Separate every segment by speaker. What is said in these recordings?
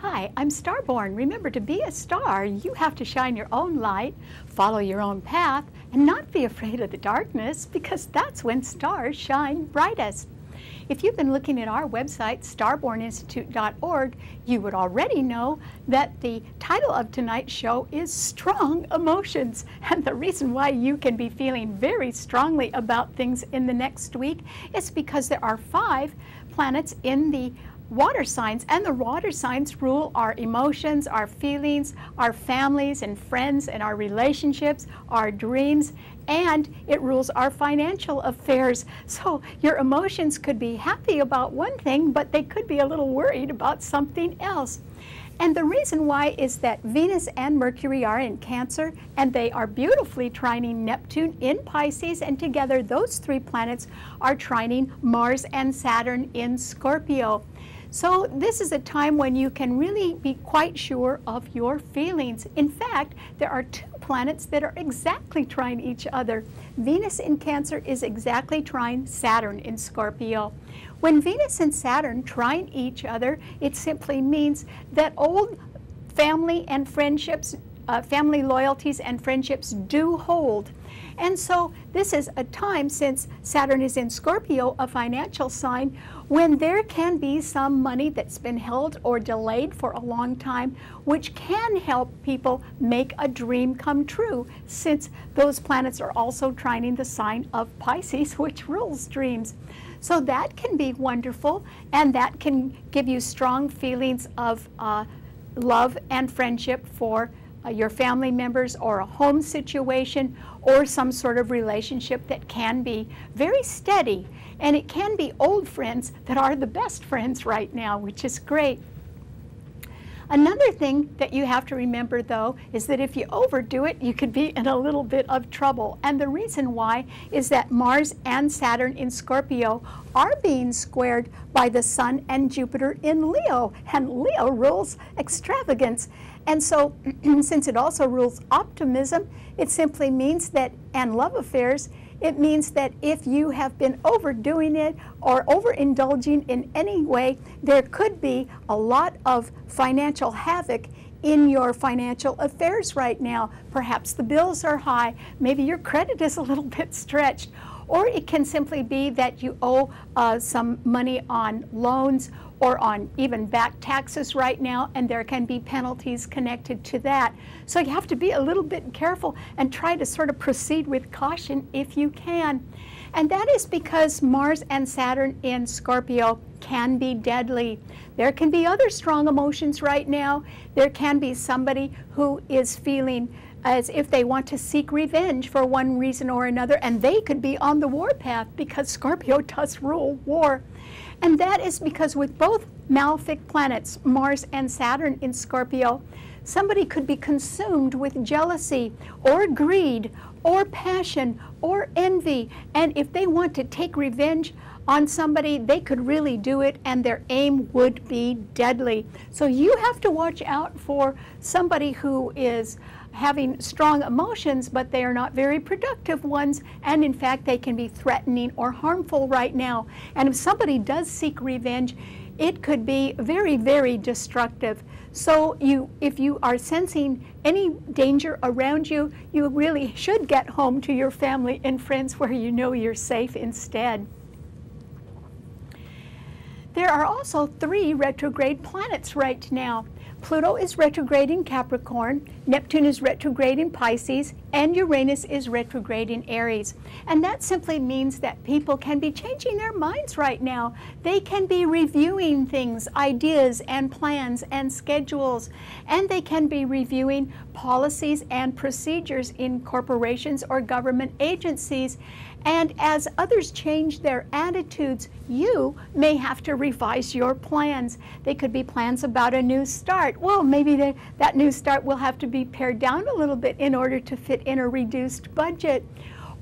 Speaker 1: Hi, I'm Starborn. Remember, to be a star, you have to shine your own light, follow your own path, and not be afraid of the darkness, because that's when stars shine brightest. If you've been looking at our website, starborninstitute.org, you would already know that the title of tonight's show is Strong Emotions. And the reason why you can be feeling very strongly about things in the next week is because there are 5 planets in the water signs, and the water signs rule our emotions, our feelings, our families and friends and our relationships, our dreams, and it rules our financial affairs. So your emotions could be happy about one thing, but they could be a little worried about something else. And the reason why is that Venus and Mercury are in Cancer, and they are beautifully trining Neptune in Pisces, and together those 3 planets are trining Mars and Saturn in Scorpio. So this is a time when you can really be quite sure of your feelings. In fact, there are 2 planets that are exactly trine each other. Venus in Cancer is exactly trine Saturn in Scorpio. When Venus and Saturn trine each other, it simply means that old family and friendships, family loyalties and friendships do hold. And so this is a time, since Saturn is in Scorpio, a financial sign, when there can be some money that's been held or delayed for a long time, which can help people make a dream come true, since those planets are also trining the sign of Pisces, which rules dreams. So that can be wonderful, and that can give you strong feelings of love and friendship for your family members, or a home situation, or some sort of relationship that can be very steady. And it can be old friends that are the best friends right now, which is great. Another thing that you have to remember, though, is that if you overdo it, you could be in a little bit of trouble. And the reason why is that Mars and Saturn in Scorpio are being squared by the Sun and Jupiter in Leo, and Leo rules extravagance. And so, since it also rules optimism, it simply means that, and love affairs, it means that if you have been overdoing it or overindulging in any way, there could be a lot of financial havoc in your financial affairs right now. Perhaps the bills are high, maybe your credit is a little bit stretched, or it can simply be that you owe some money on loans or on even back taxes right now, and there can be penalties connected to that. So you have to be a little bit careful and try to sort of proceed with caution if you can. And that is because Mars and Saturn in Scorpio can be deadly. There can be other strong emotions right now. There can be somebody who is feeling as if they want to seek revenge for one reason or another, and they could be on the warpath, because Scorpio does rule war. And that is because with both malefic planets, Mars and Saturn in Scorpio, somebody could be consumed with jealousy or greed or passion or envy. And if they want to take revenge on somebody, they could really do it, and their aim would be deadly. So you have to watch out for somebody who is having strong emotions, but they are not very productive ones, and in fact they can be threatening or harmful right now. And if somebody does seek revenge, it could be very, very destructive. So if you are sensing any danger around you, you really should get home to your family and friends where you know you're safe instead. There are also 3 retrograde planets right now. Pluto is retrograde in Capricorn, Neptune is retrograde in Pisces, and Uranus is retrograde in Aries. And that simply means that people can be changing their minds right now. They can be reviewing things, ideas and plans and schedules, and they can be reviewing policies and procedures in corporations or government agencies. And as others change their attitudes, you may have to revise your plans. They could be plans about a new start. Well, maybe that new start will have to be pared down a little bit in order to fit in a reduced budget.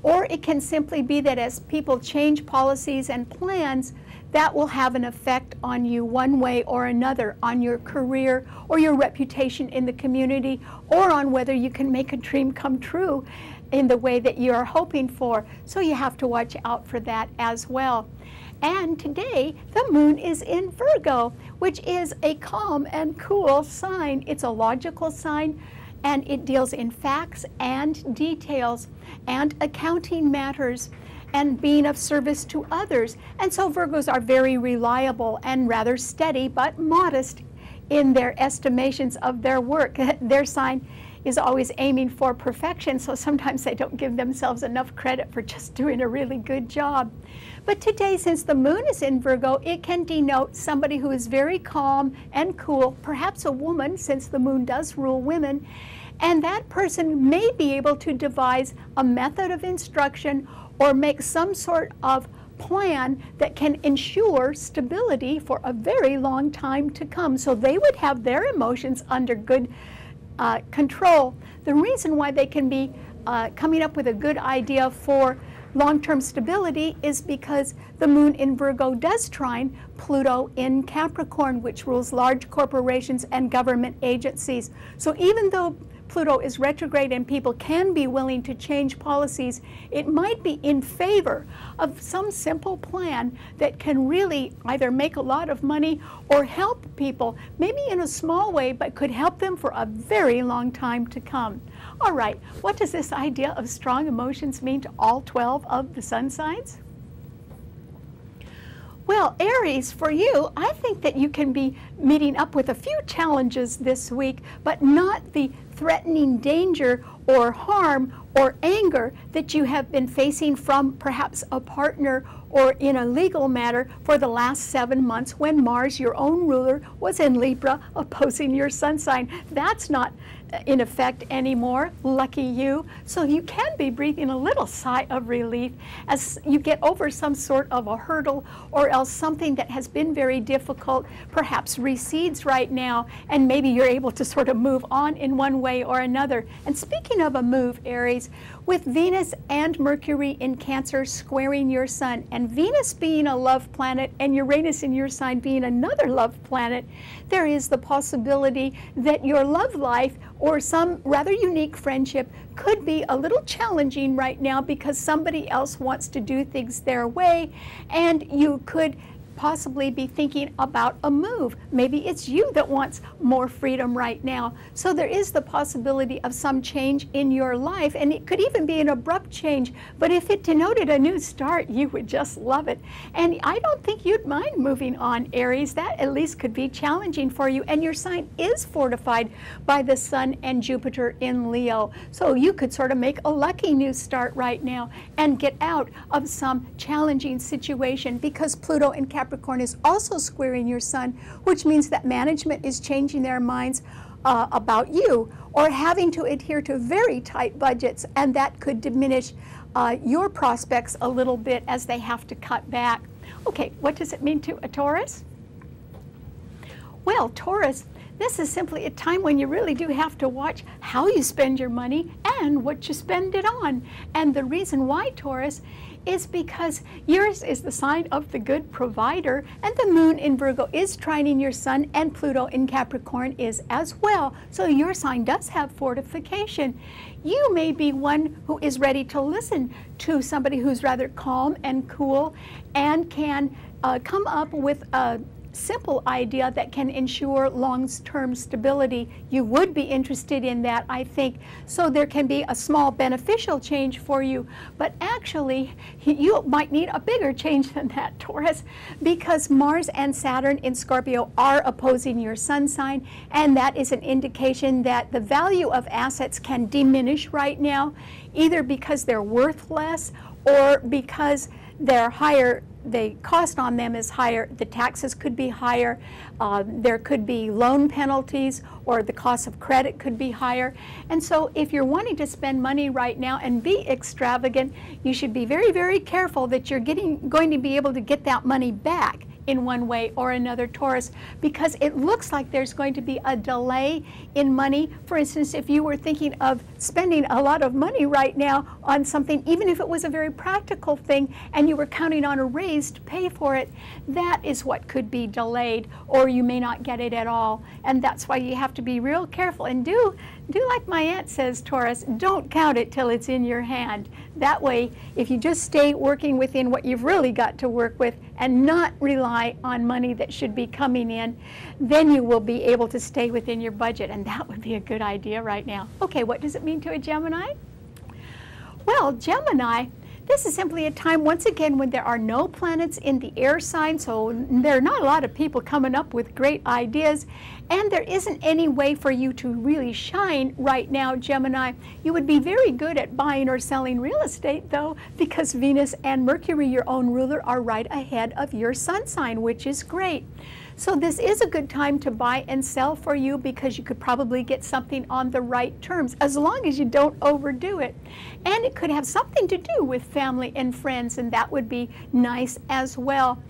Speaker 1: Or it can simply be that as people change policies and plans, that will have an effect on you one way or another, on your career or your reputation in the community, or on whether you can make a dream come true in the way that you are hoping for. So you have to watch out for that as well. And today, the moon is in Virgo, which is a calm and cool sign. It's a logical sign, and it deals in facts and details and accounting matters and being of service to others. And so Virgos are very reliable and rather steady, but modest in their estimations of their work. Their sign is always aiming for perfection, so sometimes they don't give themselves enough credit for just doing a really good job. But today, since the moon is in Virgo, it can denote somebody who is very calm and cool, perhaps a woman, since the moon does rule women, and that person may be able to devise a method of instruction or make some sort of plan that can ensure stability for a very long time to come. So they would have their emotions under good control. The reason why they can be coming up with a good idea for long-term stability is because the moon in Virgo does trine Pluto in Capricorn, which rules large corporations and government agencies. So even though Pluto is retrograde and people can be willing to change policies, it might be in favor of some simple plan that can really either make a lot of money or help people, maybe in a small way, but could help them for a very long time to come. All right, what does this idea of strong emotions mean to all 12 of the sun signs? Well, Aries, for you, I think that you can be meeting up with a few challenges this week, but not the threatening danger or harm or anger that you have been facing from perhaps a partner or in a legal matter for the last 7 months when Mars, your own ruler, was in Libra opposing your sun sign. That's not in effect anymore. Lucky you. So you can be breathing a little sigh of relief as you get over some sort of a hurdle, or else something that has been very difficult perhaps recedes right now, and maybe you're able to sort of move on in one way or another. And speaking of a move, Aries, with Venus and Mercury in Cancer squaring your sun, and Venus being a love planet and Uranus in your sign being another love planet, there is the possibility that your love life or some rather unique friendship could be a little challenging right now because somebody else wants to do things their way, and you could possibly be thinking about a move. Maybe it's you that wants more freedom right now. So there is the possibility of some change in your life, and it could even be an abrupt change. But if it denoted a new start, you would just love it. And I don't think you'd mind moving on, Aries. That at least could be challenging for you. And your sign is fortified by the Sun and Jupiter in Leo. So you could sort of make a lucky new start right now and get out of some challenging situation, because Pluto in Capricorn is also squaring your sun, which means that management is changing their minds about you, or having to adhere to very tight budgets, and that could diminish your prospects a little bit as they have to cut back. Okay, what does it mean to a Taurus? Well, Taurus, this is simply a time when you really do have to watch how you spend your money and what you spend it on. And the reason why, Taurus, is because yours is the sign of the good provider, and the moon in Virgo is trining your sun, and Pluto in Capricorn is as well. So your sign does have fortification. You may be one who is ready to listen to somebody who's rather calm and cool and can come up with a simple idea that can ensure long-term stability. You would be interested in that, I think. So there can be a small beneficial change for you, but actually you might need a bigger change than that, Taurus, because Mars and Saturn in Scorpio are opposing your sun sign, and that is an indication that the value of assets can diminish right now, either because they're worth less or because they're higher, the cost on them is higher, the taxes could be higher, there could be loan penalties, or the cost of credit could be higher. And so if you're wanting to spend money right now and be extravagant, you should be very, very careful that you're going to be able to get that money back in one way or another, Taurus, because it looks like there's going to be a delay in money. For instance, if you were thinking of spending a lot of money right now on something, even if it was a very practical thing, and you were counting on a raise to pay for it, that is what could be delayed, or you may not get it at all. And that's why you have to be real careful and do like my aunt says, Taurus, don't count it till it's in your hand. That way, if you just stay working within what you've really got to work with and not rely on money that should be coming in, then you will be able to stay within your budget, and that would be a good idea right now. Okay, what does it mean to a Gemini? Well, Gemini, this is simply a time, once again, when there are no planets in the air sign, so there are not a lot of people coming up with great ideas, and there isn't any way for you to really shine right now, Gemini. You would be very good at buying or selling real estate, though, because Venus and Mercury, your own ruler, are right ahead of your sun sign, which is great. So this is a good time to buy and sell for you, because you could probably get something on the right terms, as long as you don't overdo it. And it could have something to do with family and friends, and that would be nice as well.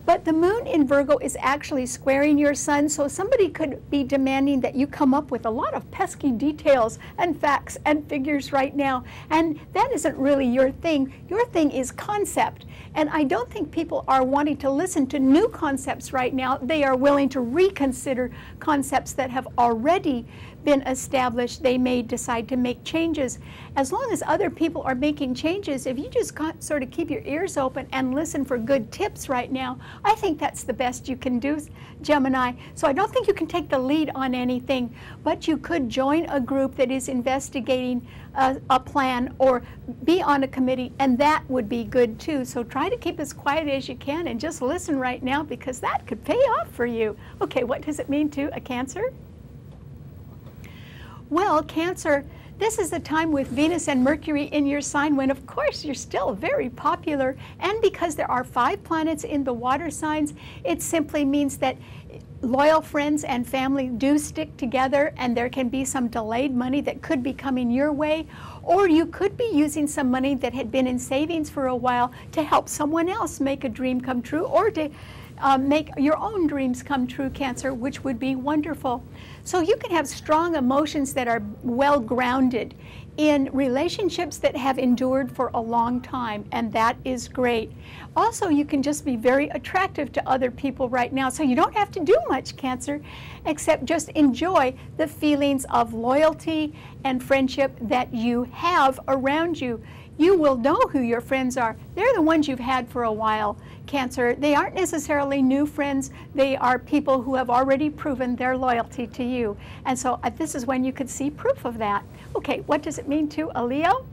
Speaker 1: But the moon in Virgo is actually squaring your sun, so somebody could be demanding that you come up with a lot of pesky details and facts and figures right now. And that isn't really your thing. Your thing is concept. And I don't think people are wanting to listen to new concepts right now. They are willing to reconsider concepts that have already been established. They may decide to make changes. As long as other people are making changes, if you just sort of keep your ears open and listen for good tips right now, I think that's the best you can do, Gemini. So I don't think you can take the lead on anything, but you could join a group that is investigating a plan, or be on a committee, and that would be good too. So try to keep as quiet as you can and just listen right now, because that could pay off for you. Okay, what does it mean to a Cancer? Well, Cancer, this is a time with Venus and Mercury in your sign when, of course, you're still very popular. And because there are 5 planets in the water signs, it simply means that loyal friends and family do stick together, and there can be some delayed money that could be coming your way. Or you could be using some money that had been in savings for a while to help someone else make a dream come true, or to make your own dreams come true, Cancer, which would be wonderful. So you can have strong emotions that are well grounded in relationships that have endured for a long time, and that is great. Also, you can just be very attractive to other people right now, so you don't have to do much, Cancer, except just enjoy the feelings of loyalty and friendship that you have around you. You will know who your friends are. They're the ones you've had for a while, Cancer. They aren't necessarily new friends. They are people who have already proven their loyalty to you. And so this is when you could see proof of that. Okay, what does it mean to a Leo?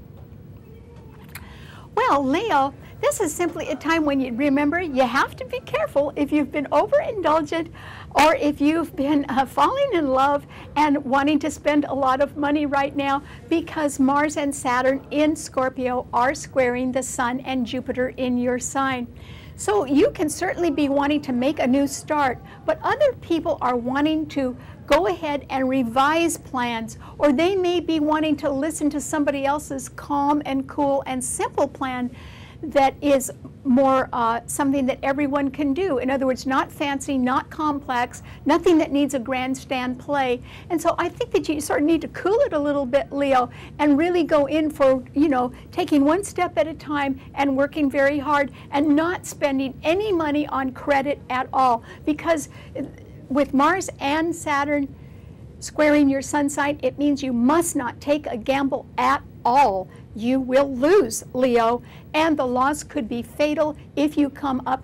Speaker 1: Well, Leo, this is simply a time when you remember you have to be careful if you've been overindulgent, or if you've been falling in love and wanting to spend a lot of money right now, because Mars and Saturn in Scorpio are squaring the Sun and Jupiter in your sign. So you can certainly be wanting to make a new start, but other people are wanting to go ahead and revise plans, or they may be wanting to listen to somebody else's calm and cool and simple plan that is more something that everyone can do. In other words, not fancy, not complex, nothing that needs a grandstand play. And so I think that you sort of need to cool it a little bit, Leo, and really go in for, you know, taking one step at a time and working very hard and not spending any money on credit at all. Because with Mars and Saturn squaring your sun sign, it means you must not take a gamble at all. You will lose, Leo, and the loss could be fatal if you come up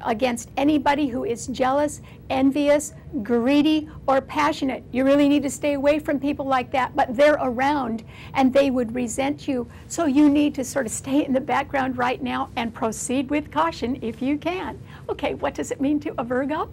Speaker 1: against anybody who is jealous, envious, greedy, or passionate. You really need to stay away from people like that, but they're around and they would resent you. So you need to sort of stay in the background right now and proceed with caution if you can. Okay, what does it mean to a Virgo?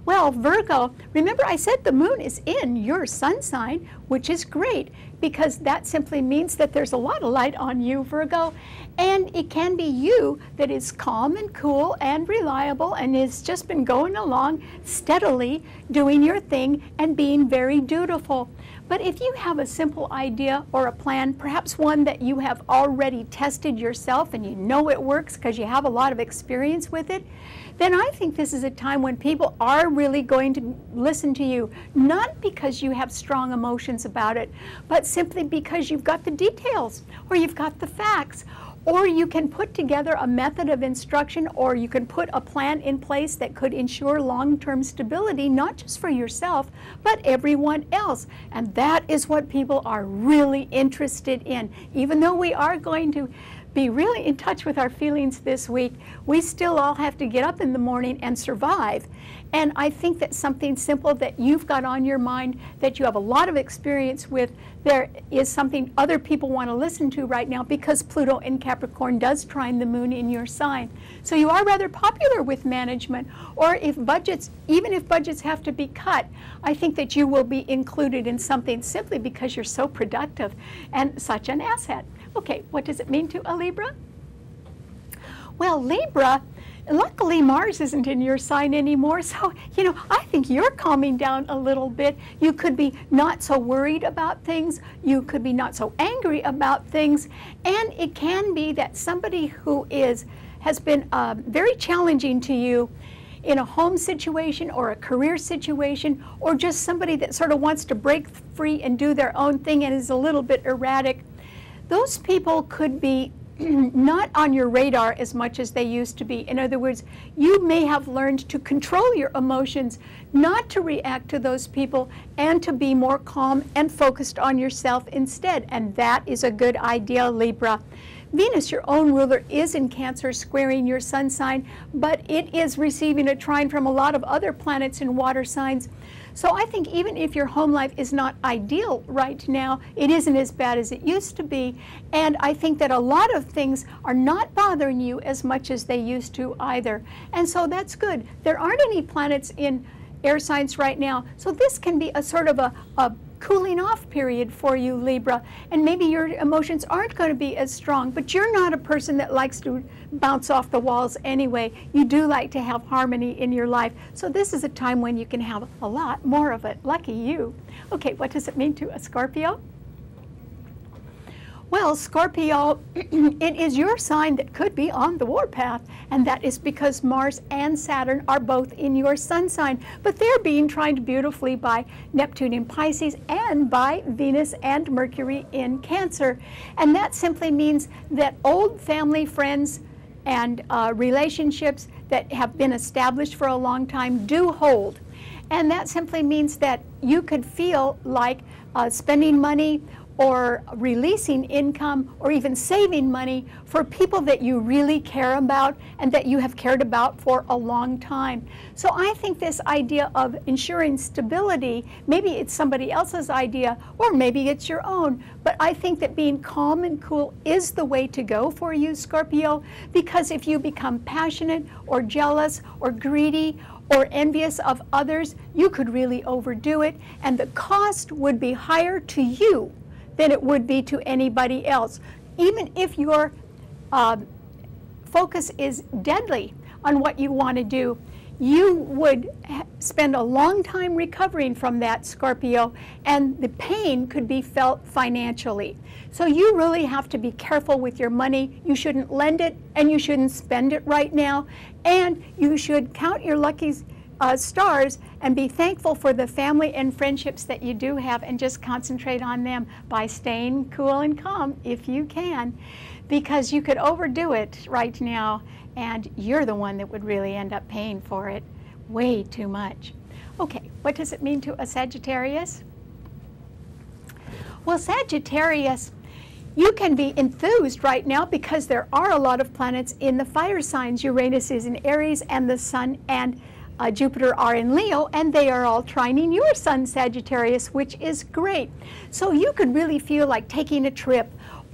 Speaker 1: Well, Virgo, remember I said the moon is in your sun sign, which is great, because that simply means that there's a lot of light on you, Virgo, and it can be you that is calm and cool and reliable and has just been going along steadily, doing your thing and being very dutiful. But if you have a simple idea or a plan, perhaps one that you have already tested yourself and you know it works because you have a lot of experience with it, then I think this is a time when people are really going to listen to you, not because you have strong emotions about it, but simply because you've got the details or you've got the facts. Or you can put together a method of instruction, or you can put a plan in place that could ensure long-term stability, not just for yourself, but everyone else. And that is what people are really interested in. Even though we are going to be really in touch with our feelings this week, we still all have to get up in the morning and survive. And I think that something simple that you've got on your mind, that you have a lot of experience with, there is something other people want to listen to right now, because Pluto in Capricorn does trine the moon in your sign. So you are rather popular with management, or if budgets, even if budgets have to be cut, I think that you will be included in something simply because you're so productive and such an asset. Okay, what does it mean to a Libra? Well, Libra, luckily Mars isn't in your sign anymore, so, you know, I think you're calming down a little bit. You could be not so worried about things. You could be not so angry about things. And it can be that somebody who has been very challenging to you in a home situation or a career situation, or just somebody that sort of wants to break free and do their own thing and is a little bit erratic, those people could be not on your radar as much as they used to be. In other words, you may have learned to control your emotions, not to react to those people, and to be more calm and focused on yourself instead. And that is a good idea, Libra. Venus, your own ruler, is in Cancer, squaring your sun sign, but it is receiving a trine from a lot of other planets in water signs. So I think even if your home life is not ideal right now, it isn't as bad as it used to be. And I think that a lot of things are not bothering you as much as they used to either. And so that's good. There aren't any planets in air signs right now. So this can be a sort of a cooling off period for you, Libra. And maybe your emotions aren't going to be as strong, but you're not a person that likes to bounce off the walls anyway. You do like to have harmony in your life. So this is a time when you can have a lot more of it. Lucky you. Okay, what does it mean to a Scorpio? Well, Scorpio, it is your sign that could be on the warpath, and that is because Mars and Saturn are both in your sun sign, but they're being trined beautifully by Neptune in Pisces and by Venus and Mercury in Cancer. And that simply means that old family friends and relationships that have been established for a long time do hold. And that simply means that you could feel like spending money or releasing income or even saving money for people that you really care about and that you have cared about for a long time. So I think this idea of ensuring stability, maybe it's somebody else's idea or maybe it's your own, but I think that being calm and cool is the way to go for you, Scorpio, because if you become passionate or jealous or greedy or envious of others, you could really overdo it, and the cost would be higher to you than it would be to anybody else. Even if your focus is deadly on what you want to do, you would spend a long time recovering from that, Scorpio, and the pain could be felt financially. So you really have to be careful with your money. You shouldn't lend it, and you shouldn't spend it right now, and you should count your lucky stars and be thankful for the family and friendships that you do have, and just concentrate on them by staying cool and calm if you can, because you could overdo it right now and you're the one that would really end up paying for it way too much. Okay, what does it mean to a Sagittarius? Well, Sagittarius, you can be enthused right now because there are a lot of planets in the fire signs. Uranus is in Aries, and the Sun and Jupiter are in Leo, and they are all trining your sun, Sagittarius, which is great. So you could really feel like taking a trip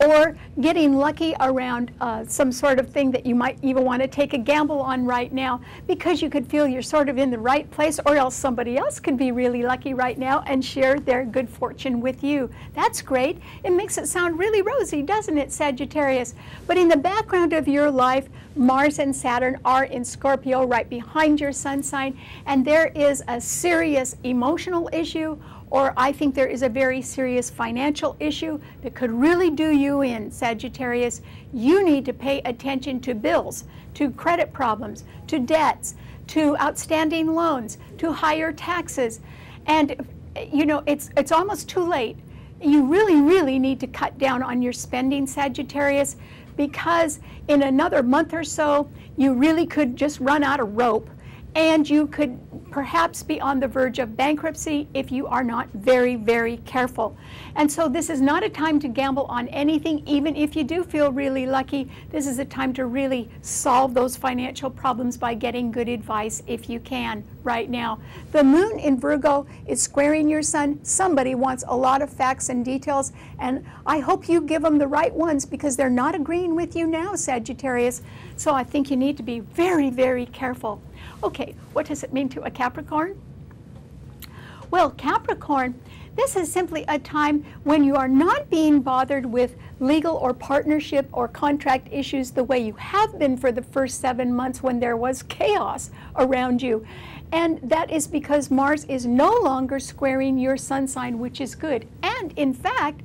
Speaker 1: or getting lucky around some sort of thing that you might even want to take a gamble on right now, because you could feel you're sort of in the right place, or else somebody else could be really lucky right now and share their good fortune with you. That's great. It makes it sound really rosy, doesn't it, Sagittarius? But in the background of your life, Mars and Saturn are in Scorpio right behind your sun sign, and there is a serious emotional issue, or I think there is a very serious financial issue that could really do you in, Sagittarius. You need to pay attention to bills, to credit problems, to debts, to outstanding loans, to higher taxes. And you know, it's almost too late. You really need to cut down on your spending, Sagittarius, because in another month or so, you really could just run out of rope, and you could perhaps be on the verge of bankruptcy if you are not very careful. And so this is not a time to gamble on anything, even if you do feel really lucky. This is a time to really solve those financial problems by getting good advice if you can right now. The moon in Virgo is squaring your sun. Somebody wants a lot of facts and details, and I hope you give them the right ones, because they're not agreeing with you now, Sagittarius. So I think you need to be very careful. Okay, what does it mean to a Capricorn? Well, Capricorn, this is simply a time when you are not being bothered with legal or partnership or contract issues the way you have been for the first 7 months when there was chaos around you. And that is because Mars is no longer squaring your sun sign, which is good. And in fact,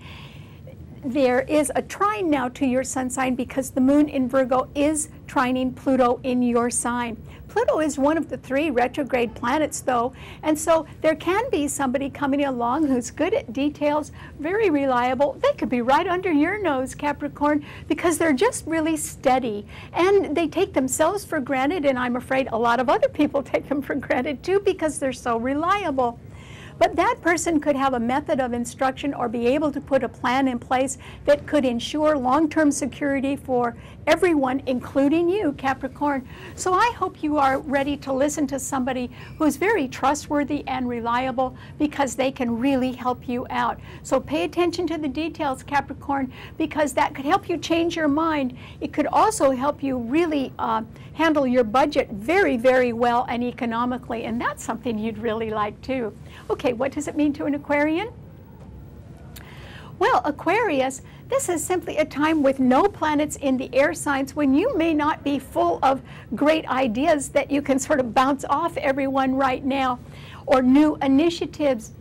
Speaker 1: there is a trine now to your sun sign, because the moon in Virgo is trining Pluto in your sign. Pluto is one of the 3 retrograde planets, though, and so there can be somebody coming along who's good at details, very reliable. They could be right under your nose, Capricorn, because they're just really steady, and they take themselves for granted, and I'm afraid a lot of other people take them for granted too, because they're so reliable. But that person could have a method of instruction or be able to put a plan in place that could ensure long-term security for everyone, including you, Capricorn. So I hope you are ready to listen to somebody who's very trustworthy and reliable, because they can really help you out. So pay attention to the details, Capricorn, because that could help you change your mind. It could also help you really handle your budget very well and economically, and that's something you'd really like too. Okay, what does it mean to an Aquarian? Well, Aquarius, this is simply a time with no planets in the air signs, when you may not be full of great ideas that you can sort of bounce off everyone right now, or new initiatives.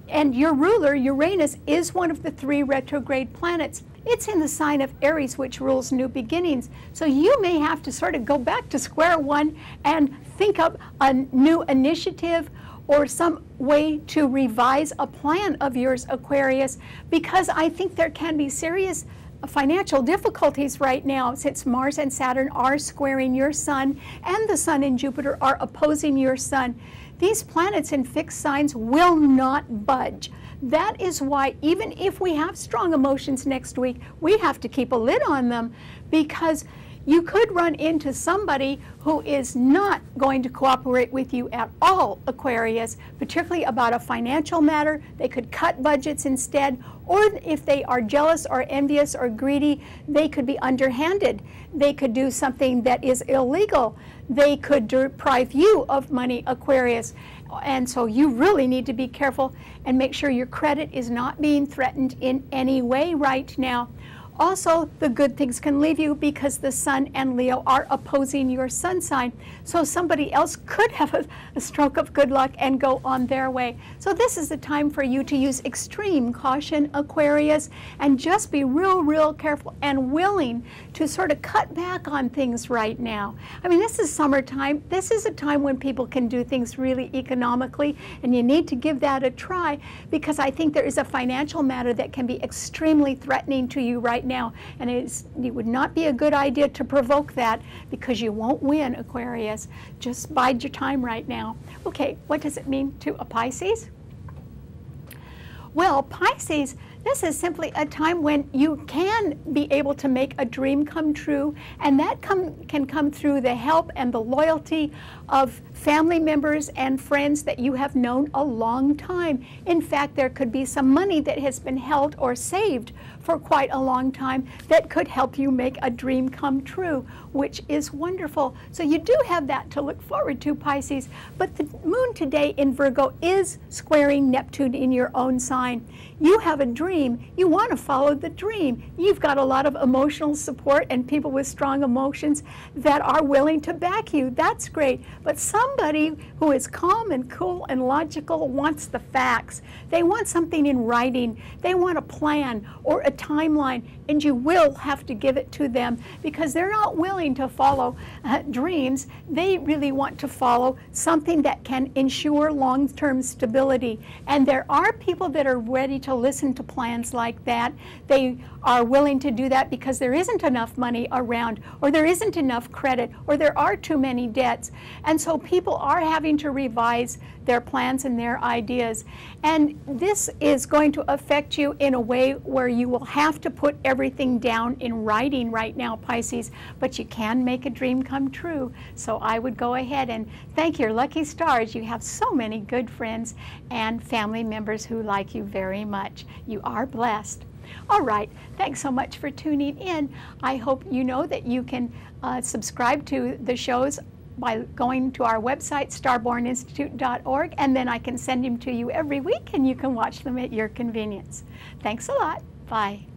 Speaker 1: And your ruler, Uranus, is one of the 3 retrograde planets. It's in the sign of Aries, which rules new beginnings. So you may have to sort of go back to square one and think up a new initiative or some way to revise a plan of yours, Aquarius, because I think there can be serious financial difficulties right now, since Mars and Saturn are squaring your sun, and the sun and Jupiter are opposing your sun. These planets in fixed signs will not budge. That is why, even if we have strong emotions next week, we have to keep a lid on them, because you could run into somebody who is not going to cooperate with you at all, Aquarius, particularly about a financial matter. They could cut budgets instead, or if they are jealous or envious or greedy, they could be underhanded. They could do something that is illegal. They could deprive you of money, Aquarius. And so you really need to be careful and make sure your credit is not being threatened in any way right now. Also, the good things can leave you, because the Sun and Leo are opposing your sun sign. So somebody else could have a stroke of good luck and go on their way. So this is the time for you to use extreme caution, Aquarius, and just be real careful and willing to sort of cut back on things right now. I mean, this is summertime. This is a time when people can do things really economically, and you need to give that a try, because I think there is a financial matter that can be extremely threatening to you right now, and it would not be a good idea to provoke that, because you won't win, Aquarius. Just bide your time right now. Okay, what does it mean to a Pisces? Well, Pisces, this is simply a time when you can be able to make a dream come true, and that can come through the help and the loyalty of family members and friends that you have known a long time. In fact, there could be some money that has been held or saved for quite a long time that could help you make a dream come true, which is wonderful. So you do have that to look forward to, Pisces. But the moon today in Virgo is squaring Neptune in your own sign. You have a dream. You want to follow the dream. You've got a lot of emotional support and people with strong emotions that are willing to back you. That's great. But somebody who is calm and cool and logical wants the facts. They want something in writing. They want a plan or a timeline, and you will have to give it to them because they're not willing to follow dreams. They really want to follow something that can ensure long-term stability. And there are people that are ready to listen to plans like that. They are willing to do that because there isn't enough money around, or there isn't enough credit, or there are too many debts. And so people are having to revise their plans and their ideas. And this is going to affect you in a way where you will have to put everything down in writing right now, Pisces, but you can make a dream come true. So I would go ahead and thank your lucky stars. You have so many good friends and family members who like you very much. You are blessed. All right, thanks so much for tuning in. I hope you know that you can subscribe to the shows by going to our website, starborninstitute.org, and then I can send them to you every week and you can watch them at your convenience. Thanks a lot. Bye.